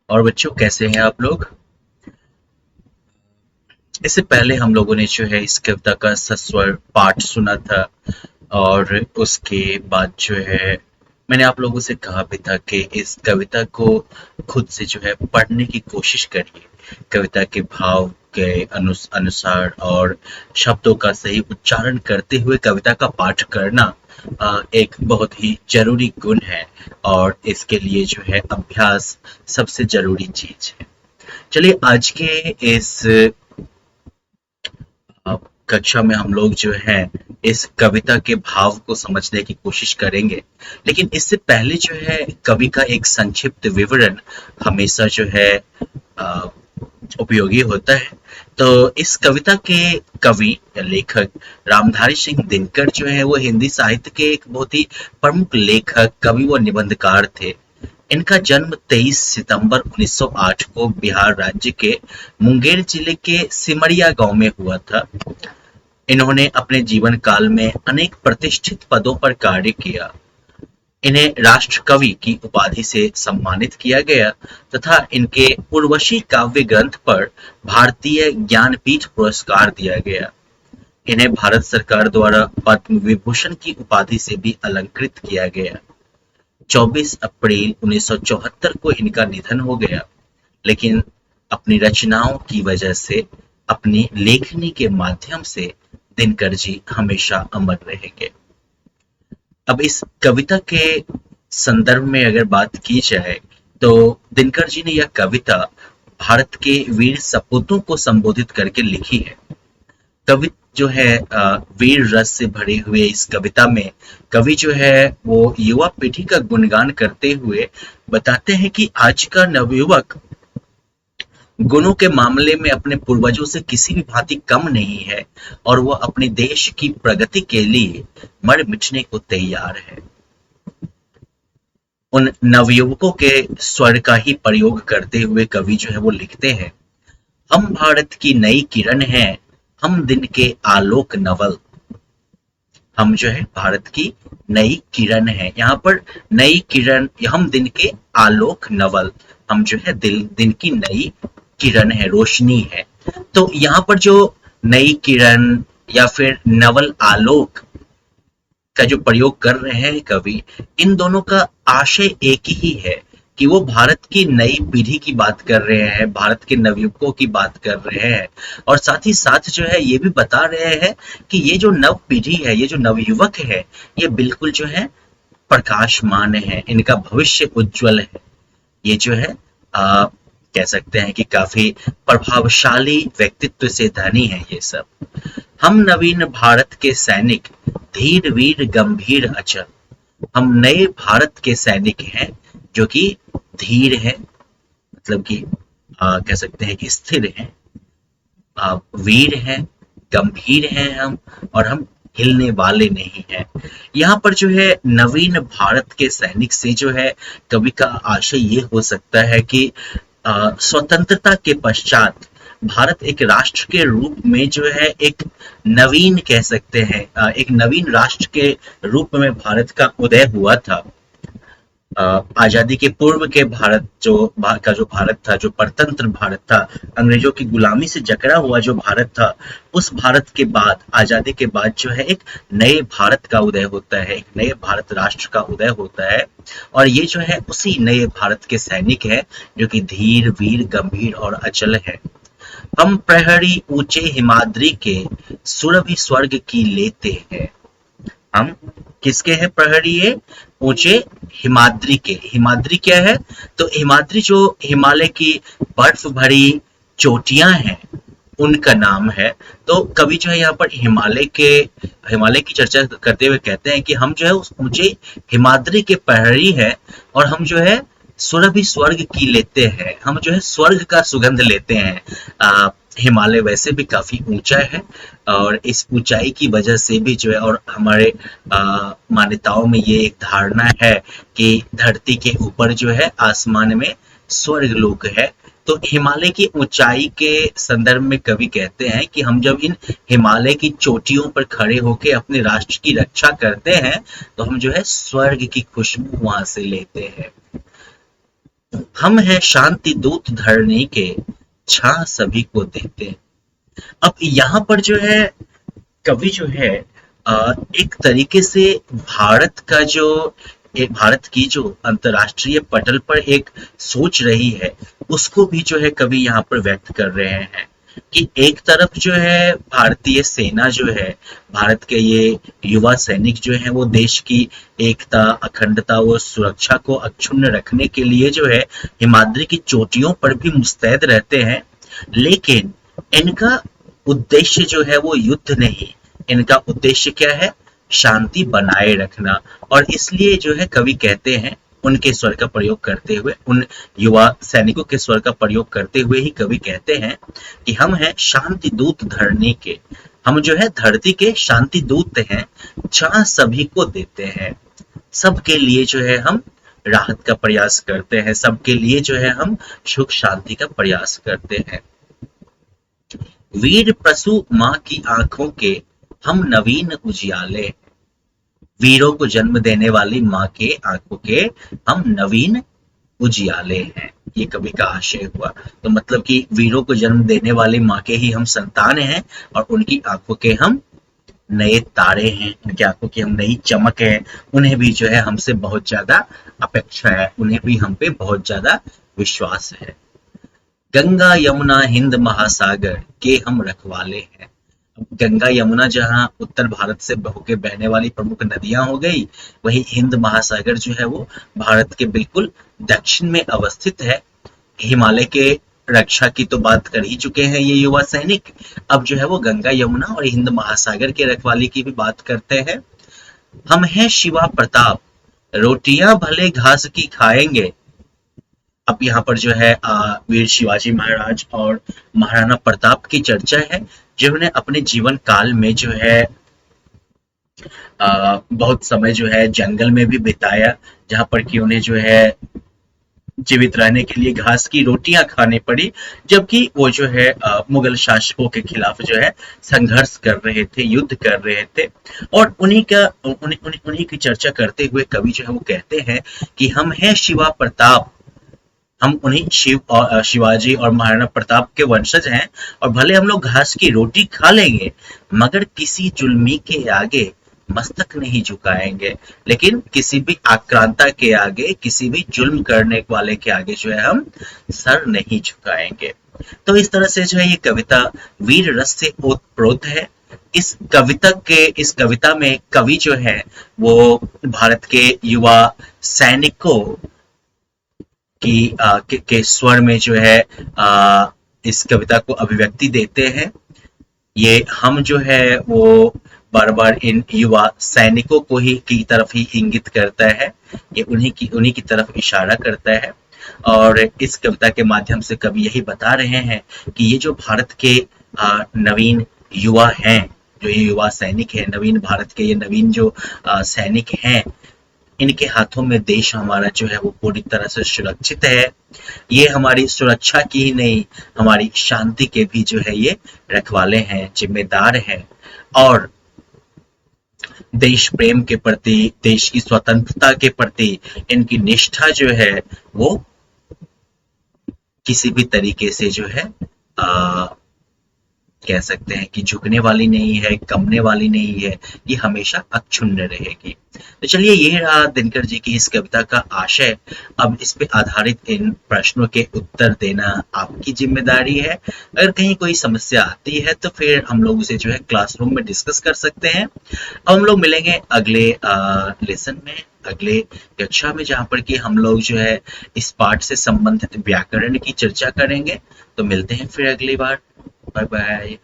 और बच्चों, कैसे हैं आप लोग? इससे पहले हम लोगों ने जो है इस कविता का सस्वर पाठ सुना था। और उसके बाद जो है मैंने आप लोगों से कहा भी था कि इस कविता को खुद से जो है पढ़ने की कोशिश करिए। कविता के भाव के अनुसार और शब्दों का सही उच्चारण करते हुए कविता का पाठ करना एक बहुत ही जरूरी गुण है। और इसके लिए जो है अभ्यास सबसे जरूरी चीज है। चलिए, आज के इस अ, कक्षा में हम लोग जो है इस कविता के भाव को समझने की कोशिश करेंगे। लेकिन इससे पहले जो है कवि का एक संक्षिप्त विवरण हमेशा जो है अ, उपयोगी होता है। तो इस कविता के कवि या लेखक रामधारी सिंह दिनकर जो है वो हिंदी साहित्य के एक बहुत ही प्रमुख लेखक, कवि व निबंधकार थे। इनका जन्म 23 सितंबर 1908 को बिहार राज्य के मुंगेर जिले के सिमरिया गांव में हुआ था। इन्होंने अपने जीवन काल में अनेक प्रतिष्ठित पदों पर कार्य किया। इन्हें राष्ट्र कवि की उपाधि से सम्मानित किया गया तथा इनके उर्वशी काव्य ग्रंथ पर भारतीय ज्ञानपीठ पुरस्कार दिया गया। इन्हें भारत सरकार द्वारा पद्म विभूषण की उपाधि से भी अलंकृत किया गया। 24 अप्रैल 1974 को इनका निधन हो गया। लेकिन अपनी रचनाओं की वजह से, अपनी लेखनी के माध्यम से दिनकर जी हमेशा अमर रहेंगे। अब इस कविता के संदर्भ में अगर बात की जाए तो दिनकर जी ने यह कविता भारत के वीर सपूतों को संबोधित करके लिखी है। कवि जो है वीर रस से भरे हुए इस कविता में कवि जो है वो युवा पीढ़ी का गुणगान करते हुए बताते हैं कि आज का नवयुवक गुणों के मामले में अपने पूर्वजों से किसी भी भांति कम नहीं है और वह अपने देश की प्रगति के लिए मर मिटने को तैयार है। उन नवयुवकों के स्वर का ही प्रयोग करते हुए कवि जो है वो लिखते हैं, हम भारत की नई किरण हैं, हम दिन के आलोक नवल। हम जो है भारत की नई किरण है, यहाँ पर नई किरण, हम दिन के आलोक नवल। हम जो है दिन की नई किरण है, रोशनी है। तो यहाँ पर जो नई किरण या फिर नवल आलोक का जो प्रयोग कर रहे हैं कवि, इन दोनों का आशय एक ही है कि वो भारत की नई पीढ़ी की बात कर रहे हैं, भारत के नवयुवकों की बात कर रहे हैं। और साथ ही साथ जो है ये भी बता रहे हैं कि ये जो नव पीढ़ी है, ये जो नवयुवक है, ये बिल्कुल जो है प्रकाशमान है, इनका भविष्य उज्जवल है। ये जो है कह सकते हैं कि काफी प्रभावशाली व्यक्तित्व से धनी है ये सब। हम नवीन भारत के सैनिक, धीर वीर गंभीर अचल। हम नए भारत के सैनिक हैं जो कि धीर है, मतलब कि कह सकते हैं कि स्थिर है, वीर हैं, गंभीर हैं हम, और हम हिलने वाले नहीं हैं। यहाँ पर जो है नवीन भारत के सैनिक से जो है कवि का आशय ये हो सकता है कि स्वतंत्रता के पश्चात भारत एक राष्ट्र के रूप में जो है एक नवीन, कह सकते हैं एक नवीन राष्ट्र के रूप में भारत का उदय हुआ था। आजादी के पूर्व के भारत का जो भारत था, जो परतंत्र भारत था, अंग्रेजों की गुलामी से जकड़ा हुआ जो भारत था, उस भारत के बाद, आजादी के बाद जो है एक नए भारत का उदय होता है, एक नए भारत राष्ट्र का उदय होता है। और ये जो है उसी नए भारत के सैनिक है जो कि धीर वीर गंभीर और अचल है। हम प्रहरी ऊंचे हिमाद्री के, सुरभि स्वर्ग की लेते हैं। हम किसके हैं प्रहरी? ये ऊंचे हिमाद्री के। हिमाद्री क्या है? तो हिमाद्री जो हिमालय की बर्फ भरी चोटियां हैं, उनका नाम है। तो कवि जो है यहाँ पर हिमालय की चर्चा करते हुए कहते हैं कि हम जो है उस ऊंचे हिमाद्री के प्रहरी है और हम जो है सुरभि स्वर्ग की लेते हैं, हम जो है स्वर्ग का सुगंध लेते हैं। हिमालय वैसे भी काफी ऊंचा है और इस ऊंचाई की वजह से भी जो है, और हमारे मान्यताओं में ये एक धारणा है कि धरती के ऊपर जो है आसमान में स्वर्ग लोक है। तो हिमालय की ऊंचाई के संदर्भ में कवि कहते हैं कि हम जब इन हिमालय की चोटियों पर खड़े होकर अपने राष्ट्र की रक्षा करते हैं तो हम जो है स्वर्ग की खुशबू वहां से लेते हैं। हम है शांति दूत धरनी के, छां सभी को देते। अब यहाँ पर जो है कवि जो है एक तरीके से भारत का जो भारत की जो अंतर्राष्ट्रीय पटल पर एक सोच रही है उसको भी जो है कवि यहाँ पर व्यक्त कर रहे हैं कि एक तरफ जो है भारतीय सेना जो है, भारत के ये युवा सैनिक जो हैं वो देश की एकता, अखंडता व सुरक्षा को अक्षुण्ण रखने के लिए जो है हिमाद्री की चोटियों पर भी मुस्तैद रहते हैं। लेकिन इनका उद्देश्य जो है वो युद्ध नहीं, इनका उद्देश्य क्या है, शांति बनाए रखना। और इसलिए जो है कवि कहते हैं, उनके स्वर का प्रयोग करते हुए, उन युवा सैनिकों के स्वर का प्रयोग करते हुए ही कवि कहते हैं कि हम हैं शांति दूत धरनी के, हम जो है धरती के शांति दूत हैं, जहां सभी को देते हैं, सबके लिए जो है हम राहत का प्रयास करते हैं, सबके लिए जो है हम सुख शांति का प्रयास करते हैं। वीर प्रसु माँ की आंखों के हम नवीन उजियाले, वीरों को जन्म देने वाली माँ के आंखों के हम नवीन उजियाले हैं, ये कवि का आशय हुआ। तो मतलब कि वीरों को जन्म देने वाली माँ के ही हम संतान हैं और उनकी आंखों के हम नए तारे हैं, उनकी आंखों की हम नई चमक है, उन्हें भी जो है हमसे बहुत ज्यादा अपेक्षा है, उन्हें भी हम पे बहुत ज्यादा विश्वास है। गंगा यमुना हिंद महासागर के हम रखवाले हैं। गंगा यमुना जहां उत्तर भारत से होके बहने वाली प्रमुख नदियां हो गई, वही हिंद महासागर जो है वो भारत के बिल्कुल दक्षिण में अवस्थित है। हिमालय के रक्षा की तो बात कर ही चुके हैं ये युवा सैनिक, अब जो है वो गंगा यमुना और हिंद महासागर के रखवाली की भी बात करते हैं। हम हैं शिवा प्रताप, रोटियां भले घास की खाएंगे। अब यहाँ पर जो है वीर शिवाजी महाराज और महाराणा प्रताप की चर्चा है, जिन्होंने अपने जीवन काल में जो है बहुत समय जो है जंगल में भी बिताया, जहाँ पर कि उन्हें जो है जीवित रहने के लिए घास की रोटियां खानी पड़ी, जबकि वो जो है मुगल शासकों के खिलाफ जो है संघर्ष कर रहे थे, युद्ध कर रहे थे। और उन्हीं की चर्चा करते हुए कवि जो है वो कहते हैं कि हम हैं शिवा प्रताप, हम उन्हीं शिवाजी और महाराणा प्रताप के वंशज हैं, और भले हम लोग घास की रोटी खा लेंगे मगर किसी जुल्मी के आगे मस्तक नहीं झुकाएंगे, लेकिन किसी भी आक्रांता के आगे, किसी भी जुल्म करने वाले के आगे जो है हम सर नहीं झुकाएंगे। तो इस तरह से जो है ये कविता वीर रस से ओतप्रोत है। इस कविता में कवि जो है वो भारत के युवा सैनिकों के स्वर में जो है इस कविता को अभिव्यक्ति देते हैं। ये हम जो है वो बार बार इन युवा सैनिकों को ही की तरफ ही इंगित करता है, ये उन्हीं की तरफ इशारा करता है। और इस कविता के माध्यम से कवि यही बता रहे हैं कि ये जो भारत के नवीन युवा हैं, जो ये युवा सैनिक है, नवीन भारत के ये नवीन जो सैनिक हैं, इनके हाथों में देश हमारा जो है वो पूरी तरह से सुरक्षित है। ये हमारी सुरक्षा की ही नहीं, हमारी शांति के भी जो है ये रखवाले हैं, जिम्मेदार हैं। और देश प्रेम के प्रति, देश की स्वतंत्रता के प्रति इनकी निष्ठा जो है वो किसी भी तरीके से जो है आ, कह सकते हैं कि झुकने वाली नहीं है, कमने वाली नहीं है, ये हमेशा अक्षुण्ण रहेगी। तो चलिए, ये रहा दिनकर जी की इस कविता का आशय। अब इस पे आधारित इन प्रश्नों के उत्तर देना आपकी जिम्मेदारी है। अगर कहीं कोई समस्या आती है तो फिर हम लोग उसे जो है क्लासरूम में डिस्कस कर सकते हैं। अब हम लोग मिलेंगे अगले लेसन में, अगले कक्षा में, जहाँ पर कि हम लोग जो है इस पाठ से संबंधित व्याकरण की चर्चा करेंगे। तो मिलते हैं फिर अगली बार। Bye bye.